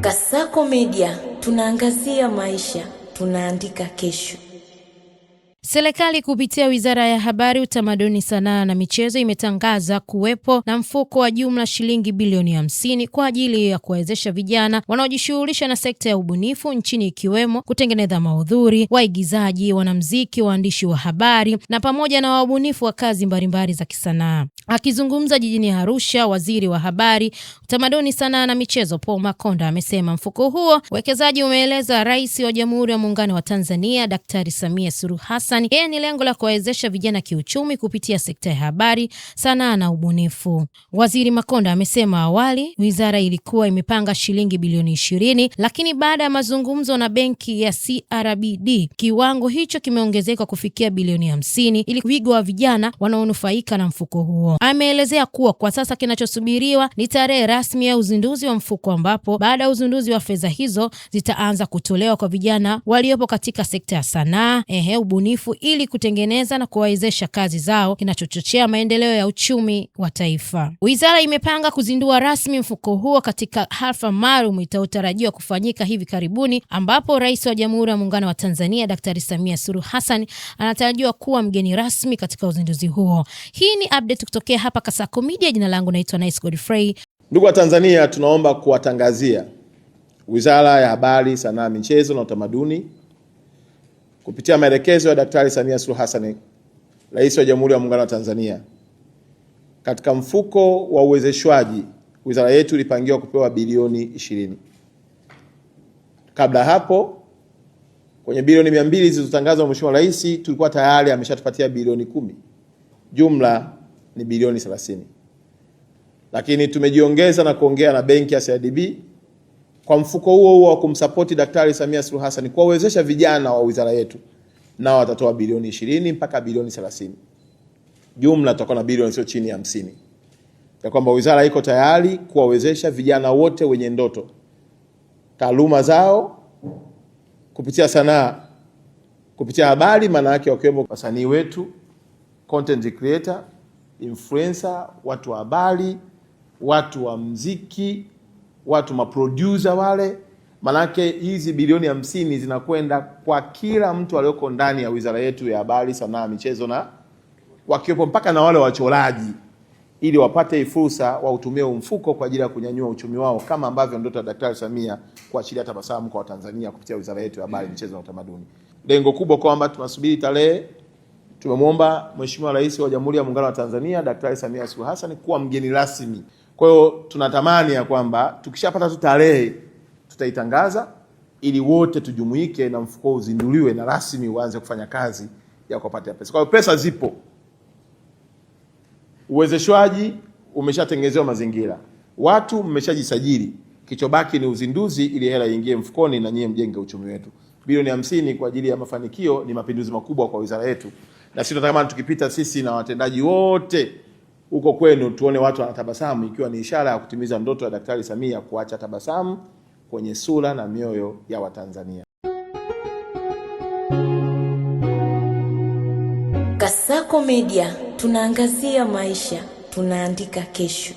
Kasako Media, tunaangazia maisha, tunaandika kesho. Serikali kupitia Wizara ya Habari, Utamaduni, Sanaa na Michezo imetangaza kuwepo na mfuko wa jumla shilingi bilioni 50 kwa ajili ya kuwezesha vijana wanaojishughulisha na sekta ya ubunifu nchini, ikiwemo kutengeneza maudhui, waigizaji, wanamuziki, waandishi wa habari na pamoja na wabunifu wa kazi mbalimbali za kisanaa. Akizungumza jijini Arusha, Waziri wa Habari, Utamaduni, Sanaa na Michezo Paul Makonda amesema mfuko huo uwekezaji umeeleza Rais wa Jamhuri ya Muungano wa Tanzania Daktari Samia Suluhu Hassan ni lengo la kuwawezesha vijana kiuchumi kupitia sekta ya habari, sanaa na ubunifu. Waziri Makonda amesema awali wizara ilikuwa imepanga shilingi bilioni 20, lakini baada ya mazungumzo na benki ya CRBD kiwango hicho kimeongezeka kufikia bilioni 50 ili kuigwa vijana wanaonufaika na mfuko huo. Ameelezea kuwa kwa sasa kinachosubiriwa ni tarehe rasmi ya uzinduzi wa mfuko, ambapo baada ya uzinduzi wa fedha hizo zitaanza kutolewa kwa vijana waliopo katika sekta ya sanaa, ubunifu ili kutengeneza na kuwawezesha kazi zao, kinachochochea maendeleo ya uchumi wa taifa. Wizara imepanga kuzindua rasmi mfuko huo katika hafla maalum itayotarajiwa kufanyika hivi karibuni, ambapo Rais wa Jamhuri ya Muungano wa Tanzania Daktari Samia Suluhu Hassan anatarajiwa kuwa mgeni rasmi katika uzinduzi huo. Hii ni update kutokea hapa Kasako Media. Jina langu naitwa Nice Godfrey. Ndugu wa Tanzania, tunaomba kuwatangazia Wizara ya Habari, Sanaa, Michezo na Utamaduni kupitia maelekezo ya Daktari Samia Suluhu Hassan, Rais wa Jamhuri ya Muungano wa Tanzania, katika mfuko wa uwezeshwaji wizara yetu ilipangiwa kupewa bilioni 20. Kabla hapo kwenye bilioni 200 zilizotangazwa na Mheshimiwa Rais tulikuwa tayari ameshatupatia bilioni 10. Jumla ni bilioni 30. Lakini tumejiongeza na kuongea na benki ya CRDB kwa mfuko huo wa kumsapoti Daktari Samia Suluhu Hassan kuwawezesha vijana wa wizara yetu, nao watatoa bilioni 20 mpaka bilioni 30. Jumla tutakuwa na bilioni sio chini ya 50. Kwa kwamba wizara iko tayari kuwawezesha vijana wote wenye ndoto, taaluma zao kupitia sanaa, kupitia habari, maana yake wakiwemo wasanii wetu, content creator, influencer, watu wa habari, watu wa muziki, watu maproducer wale. Manake hizi bilioni 50 zinakwenda kwa kila mtu aliyoko ndani ya wizara yetu ya Habari, Sanaa, Michezo na wakiwepo mpaka na wale wachoraji, ili wapate fursa wa utumie mfuko kwa ajili ya kunyanyua uchumi wao, kama ambavyo ndoto ya Daktari Samia kuachilia tabasamu kwa Watanzania kupitia wizara yetu ya Habari, Michezo na Utamaduni. Lengo kubwa kwamba tunasubiri tarehe. Tumemwomba Mheshimiwa Rais wa Jamhuri ya Muungano wa Tanzania Daktari Samia Suluhu Hassan kuwa mgeni rasmi. Kwa hiyo tunatamani ya kwamba tukishapata tu tarehe tutaitangaza ili wote tujumuike na mfuko uzinduliwe na rasmi uanze kufanya kazi ya kupata pesa. Kwa hiyo pesa zipo. Uwezeshwaji umeshatengenezewa mazingira. Watu mmeshajisajili. Kichobaki ni uzinduzi ili hela iingie mfukoni na nyie mjenge uchumi wetu. Bilioni 50 kwa ajili ya mafanikio ni mapinduzi makubwa kwa wizara yetu. Na sisi tunataka tukipita sisi na watendaji wote huko kwenu tuone watu wanatabasamu, ikiwa ni ishara ya kutimiza ndoto ya Daktari Samia kuacha tabasamu kwenye sura na mioyo ya Watanzania. Kasako Media, tunaangazia maisha, tunaandika kesho.